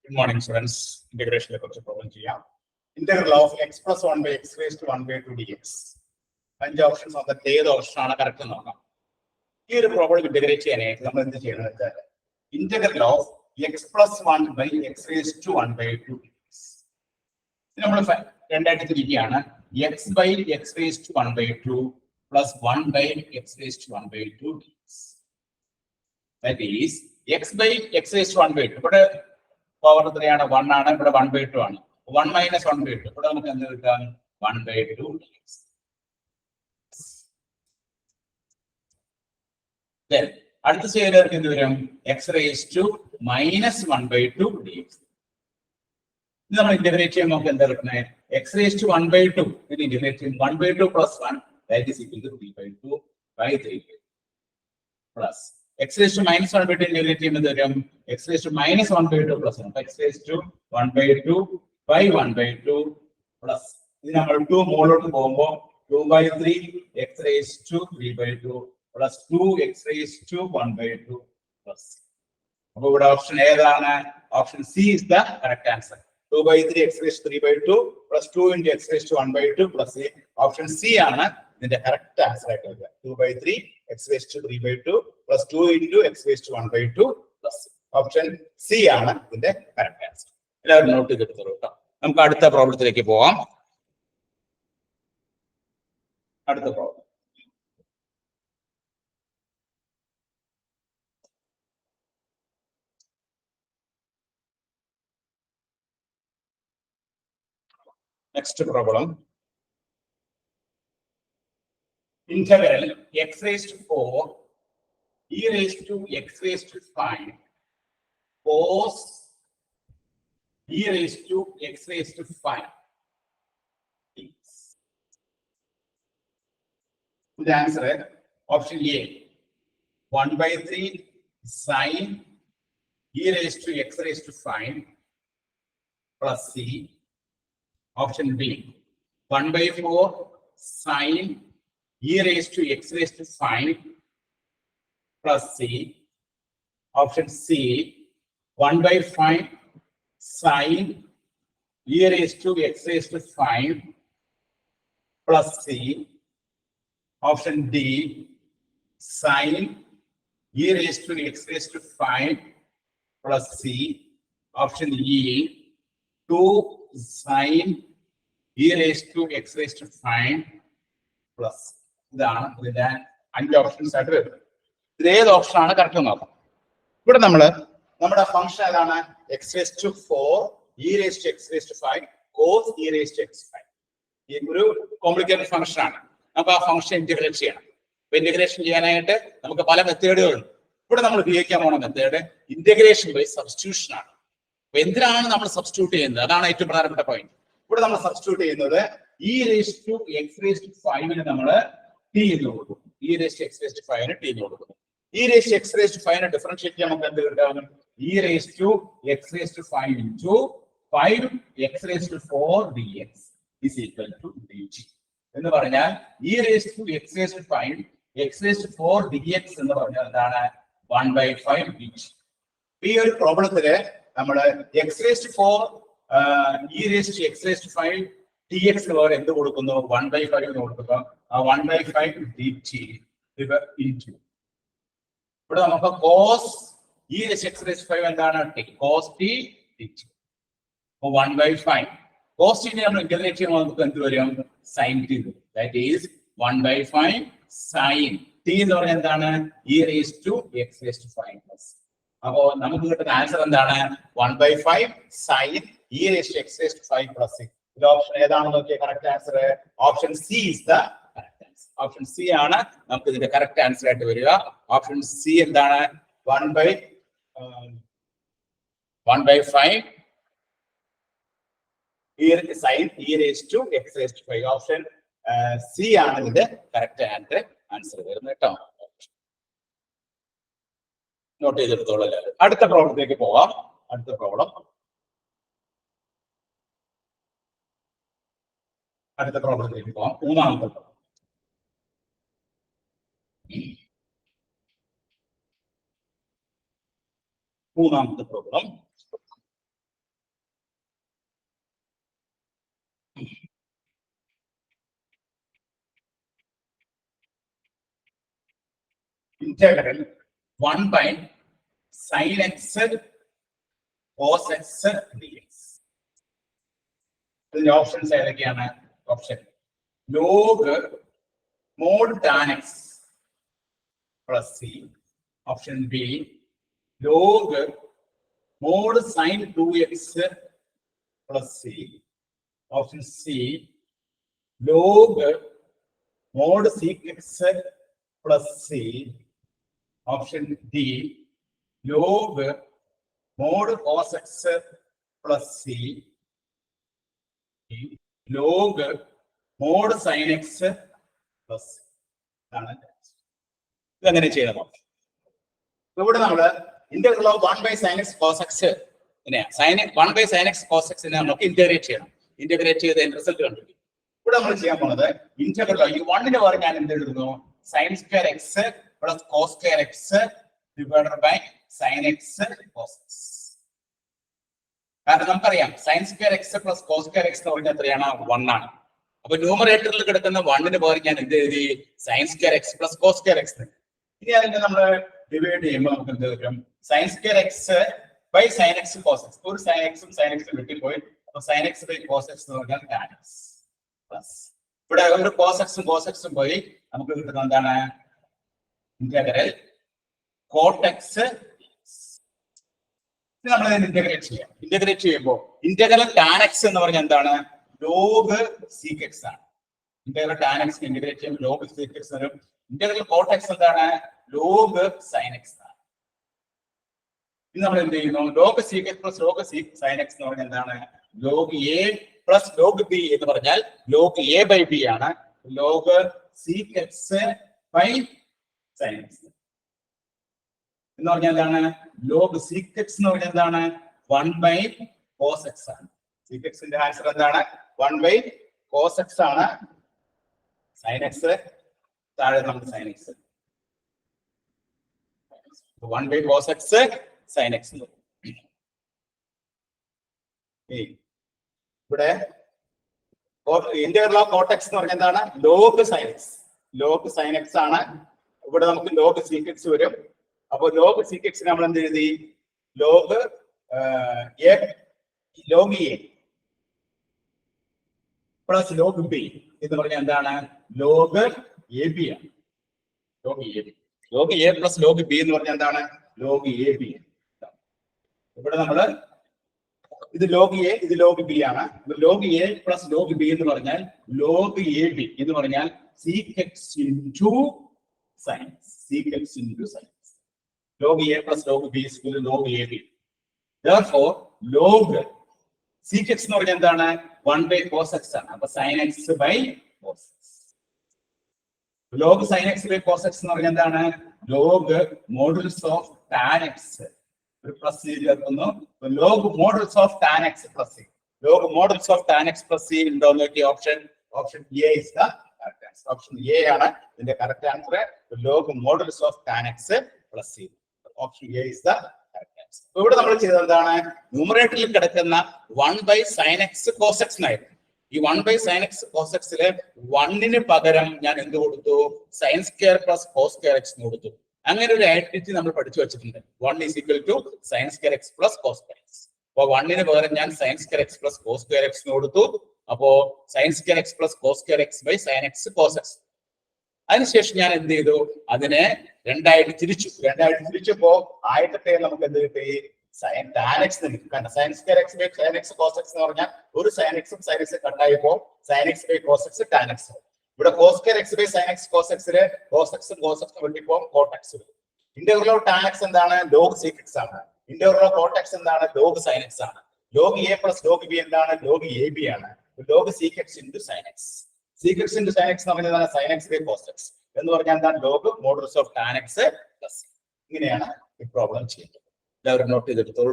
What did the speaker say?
Good morning, students. Integration problem. Integral of x plus 1 by x raised to 1 by 2 dx. 5 options on the day option correct. Here, problem integrate integral of x plus 1 by x raised to 1 by 2 dx. X by x raised to 1 by 2 plus 1 by x raised to 1 by 2 dx. That is x by x raised to 1 by 2. But power 3 ആണ് 1 ആണ് ഇവിടെ 1 by 2 ആണ് 1 minus 1 by 2 ഇവിടെ നമുക്ക് എന്ത് കിട്ടാം 1 by 2 dx. Then അടുത്ത സ്റ്റേജിലേക്ക് എന്ത് വരും x raised to minus 1 by 2 dx. ഇത് നമ്മൾ ഇന്റഗ്രേറ്റ് ചെയ്യുമ്പോൾ നമുക്ക് എന്താ കിട്ടുന്നത് x raised to 1 by 2 ഇത് ഇന്റഗ്രേറ്റ് ചെയ്യും 1 by 2 plus 1 that is equal to 3 by 2 by 3 plus x raised to minus 1 by 2 integrate ചെയ്യുന്നത് വരും x raised to minus 1 by 2 plus 1 x raised to 1 by 2 by 1 by 2 plus ഇത് നമ്മൾ 2 മുകളിലോട്ട് പോകുമ്പോൾ 2 by 3 x raised to 3 by 2 plus 2 x raised to 1 by 2 plus. അപ്പോൾ ഇവിടെ option ഏതാണ് option C is the correct answer. 2 by 3 x raised to 3 by 2 plus 2 into x raised to 1 by 2 plus option C ആണ് ഇതിന്റെ correct answer ആയിട്ട് വരിക 2 by 3 x raised to 3 by 2 plus 2 into x raised to 1 by 2 plus option C ആണ് ഇതിന്റെ correct answer. എല്ലാവരും not ചെയ്തെടുത്തോളൂ കേട്ടോ. നമുക്ക് അടുത്ത പ്രോബ്ലത്തിലേക്ക് പോവാം. അടുത്ത problem next problem. Integral x raised to 4 e raised to x raised to 5 cos e raised to x raised to 5. The answer is option A 1 by 3 sin e raised to x raised to 5 plus C. Option B 1 by 4 sin e raised to x raised to 5 plus C. Option C 1 by 5 sin e raised to x raised to 5 plus C. Option D sin e raised to x raised to 5 plus C. Option E 2 sin e raised to x raised to 5 plus. ഇതാണ് ഇതിന്റെ 5 options ആയിട്ട് വരുന്നത്. ഇത് ഏത് option ആണ് correct നോക്കാം. ഇവിടെ നമ്മുടെ ഫംഗ്ഷൻ ഏതാണ് x raised to 4 e raised to x raised to 5 cos e raised to x 5. ഈ ഒരു കോംപ്ലിക്കേറ്റഡ് ഫംഗ്ഷൻ ആണ്. നമുക്ക് ആ ഫംഗ്ഷൻ ഇന്റഗ്രേറ്റ് ചെയ്യണം. അപ്പൊ ഇന്റഗ്രേഷൻ ചെയ്യാനായിട്ട് നമുക്ക് പല മെത്തേഡുകളുണ്ട്. ഇവിടെ നമ്മൾ ഉപയോഗിക്കാൻ പോകുന്ന മെത്തേഡ് ഇന്റഗ്രേഷൻ ബൈ സബ്സ്റ്റിറ്റ്യൂഷൻ ആണ്. അപ്പൊ എന്തിനാണ് നമ്മൾ സബ്സ്റ്റിറ്റ്യൂട്ട് ചെയ്യുന്നത് അതാണ് ഏറ്റവും പ്രധാനപ്പെട്ട പോയിന്റ്. ഇവിടെ നമ്മൾ സബ്സ്റ്റിറ്റ്യൂട്ട് ചെയ്യുന്നത് e raised to x raised to 5 നമ്മൾ t എന്ന് കൊടുക്കും. e raised to x raised to 5 t എന്ന് കൊടുക്കും. e raised to x raised to 5 differentiate ചെയ്യാൻ നമുക്ക് എന്ത് കിട്ടും e raised to x raised to 5 into 5 x raised to 4 dx is equal to dt. എന്ന് പറഞ്ഞാൽ e raised to x raised to 5 x raised to 4 dx എന്ന് പറഞ്ഞാൽ എന്താണ് 1 by 5 dt. ഈ ഒരു പ്രോബ്ലത്തില് നമ്മൾ x raised to 4 e raised to x raised to 5 dx പോലെ എന്ത് കൊടുക്കുന്നു 1 by 5 എന്ന് കൊടുക്കുക. ആ 1 by 5 dt into ഇവിടെ നമുക്ക് cos e raised to x raised to 5 എന്താണ് cos t dt. 1 by 5 cos t നെ നമ്മൾ ഇന്റഗ്രേറ്റ് ചെയ്യുമ്പോൾ നമുക്ക് എന്ത് വരും sin t. That is 1 by 5 sin t എന്ന് പറഞ്ഞാൽ എന്താണ് e raised to x raised to 5 plus. അപ്പോ നമുക്ക് കിട്ടുന്ന ആൻസർ എന്താണ് 1 by 5 sin e raised to x raised to 5 plus. ഇത് ഓപ്ഷൻ ഏതാണെന്ന് നോക്കിയ correct answer option C is the correct answer. Option C ആണ് നമുക്ക് ഇതിന്റെ കറക്റ്റ് ആൻസർ ആയിട്ട് വരിക. ഓപ്ഷൻ C എന്താണ് 1 by 5 sin e raised to x raised to 5. Option C ആണ് ഇതിന്റെ കറക്റ്റ് ആൻസർ വരുന്നത് കേട്ടോ. നോട്ട് ചെയ്തെടുത്തോളൂ. അടുത്ത പ്രോബ്ലത്തിലേക്ക് പോവാം. അടുത്ത പ്രോബ്ലത്തിലേക്ക് പോവാം. മൂന്നാമത്തെ problem integral 1 by sin x cos x dx. ഇതിന്റെ ഓപ്ഷൻസ് ഏതൊക്കെയാണ്? Option log mode tan x plus c. Option B log mode sin 2x plus c. Option C log mode sec x plus c. Option D log mode cos x plus c. Log mode sin x plus c. ഇതെങ്ങനെ ചെയ്യണം? ഇവിടെ നമ്മള് integral of 1 by sin x cos x 1 by sin x cos x നമുക്ക് integrate ചെയ്യണം. Integrate ചെയ്ത് result കണ്ടുപിടിക്കും. ഇവിടെ നമ്മൾ ചെയ്യാൻ പോകുന്നത് ഇന്റഗ്രൽ ഈ 1ന് പകരം ഞാൻ എന്ത് എഴുതുന്നു? sin square x plus cos square x divided by sin x cos x. കാരണം നമുക്കറിയാം sin square x plus cos square x എന്ന് പറഞ്ഞാൽ എത്രയാണ്? 1 ആണ്. അപ്പൊ ന്യൂമറേറ്ററിൽ കിടക്കുന്ന 1ന് പകരം ഞാൻ എന്ത് എഴുതി? sin square x plus cos square x. ഇനി അതിനെ നമ്മൾ ഡിവൈഡ് ചെയ്യുമ്പോൾ നമുക്ക് എന്ത് കിട്ടും? sin square x by sin x cos x. ഒരു sin x ഉം sin x ഉം വെട്ടിപ്പോയി. അപ്പൊ sin x by cos x എന്ന് പറഞ്ഞാൽ tan x plus ഇവിടെ ഒരു cos x ഉം cos x ഉം പോയി നമുക്ക് കിട്ടുന്നത് എന്താണ്? Integral cot x. നമ്മൾ ഇന്റഗ്രേറ്റ് ചെയ്യാം. ഇന്റഗ്രേറ്റ് ചെയ്യുമ്പോൾ ഇന്റഗ്രൽ tan x എന്ന് പറഞ്ഞാൽ എന്താണ്? ലോഗ് sec x ആണ്. ഇന്റഗ്രൽ tan x ഇന്റഗ്രേറ്റ് ചെയ്യുമ്പോൾ ലോഗ് sec x വരും. ഇന്റഗ്രൽ cot x എന്താണ്? ലോഗ് sin x ആണ്. ഇത് നമ്മൾ എന്ത് ചെയ്യുന്നു? Log sec x plus log sin x എന്ന് പറഞ്ഞാൽ എന്താണ്? Log a plus log b എന്ന് പറഞ്ഞാൽ ലോഗ് a ബൈ b ആണ്. Log sec x by sin x എന്ന് പറഞ്ഞാൽ എന്താണ്? ലോഗ് sec x എന്ന് പറഞ്ഞാൽ എന്താണ്? 1 by cos x ആണ്. sec x ന്റെ ആൻസർ എന്താണ്? 1 by cos x ആണ്. sin x താഴെ നമുക്ക് sin x 1 by cos x sin x. ഇവിടെ ഇന്റഗ്രൽ ഓഫ് cot x എന്ന് പറഞ്ഞാൽ എന്താണ്? Log sin x. Log sin x ആണ്. ഇവിടെ നമുക്ക് ലോഗ് sec x വരും. അപ്പൊ ലോഗ് sec x നമ്മൾ എന്ത് എഴുതി? Log log A plus log B എന്ന് പറഞ്ഞാൽ എന്താണ്? ലോഗ് എ ബി ആണ്. Log A B. Log A plus log B എന്ന് പറഞ്ഞാൽ എന്താണ്? Log A B. ഇവിടെ നമ്മള് ഇത് ലോഗ് എ, ഇത് ലോഗ് ബി ആണ്. Log A plus log B എന്ന് പറഞ്ഞാൽ ലോഗ് എ ബി എന്ന് പറഞ്ഞാൽ sec x into sin x. sec x into sin x. log a plus log b is equal to log ab. Therefore, log sec x എന്ന് പറഞ്ഞാൽ എന്താണ്? 1 by cos x ആണ്. അപ്പൊ sin x by cos x. log sin x by cos x എന്ന് പറഞ്ഞാൽ എന്താണ്? log modulus of tan x. ഒരു plus C ചേർക്കുന്നു. log modulus of tan x plus c. log modulus of tan x plus c ഉണ്ടോ എന്ന് നോക്കി. Option A is the correct answer. Option A ആണ് ഇതിന്റെ correct answer. log modulus of tan x plus c. Option A is the correct answer. ഇവിടെ നമ്മൾ ചെയ്തത് എന്താണ്? ന്യൂമറേറ്ററിൽ കിടക്കുന്ന 1 by sin x cos x എന്നായിരുന്നു. ഈ 1 by sin x cos x ലെ 1ന് പകരം ഞാൻ എന്ത് കൊടുത്തു? sin square plus cos square x എന്ന് കൊടുത്തു. അങ്ങനെ ഒരു ഐഡന്റിറ്റി നമ്മൾ പഠിച്ചു വെച്ചിട്ടുണ്ട്. 1 is equal to sin square x plus cos square x. അപ്പൊ 1ന് പകരം ഞാൻ sin square x plus cos square x എന്ന് കൊടുത്തു. അപ്പോ sin square x plus cos square x by sin x cos x. അതിനുശേഷം ഞാൻ എന്ത് ചെയ്തു? അതിനെ രണ്ടായിട്ട് തിരിച്ചപ്പോ ആദ്യത്തെ നമുക്ക് എന്ത് കിട്ടി? sin tan x എന്ന് കിട്ടി. കാരണം sin square x by sin x cos x എന്ന് പറഞ്ഞാൽ ഒരു sin x sin x കട്ടായപ്പോ sin x by cos x tan x. ഇവിടെ cos square x by sin x cos x ല് cos x വെട്ടിപ്പോ cot x വരും. Integral of tan x എന്താണ്? log sec x ആണ്. Integral of cot x എന്താണ്? log sin x ആണ്. log a plus log b എന്താണ്? log ab ആണ്. log sec x into sin x. sec x into sin x എന്ന് പറഞ്ഞാൽ sin x by cos x എന്ന് പറഞ്ഞാൽ എന്താണ്? log modulus of tan x plus. ഇങ്ങനെയാണ് ഈ പ്രോബ്ലം ചെയ്യുന്നത്. എല്ലാവരും നോട്ട് ചെയ്തെടുത്തോളൂ.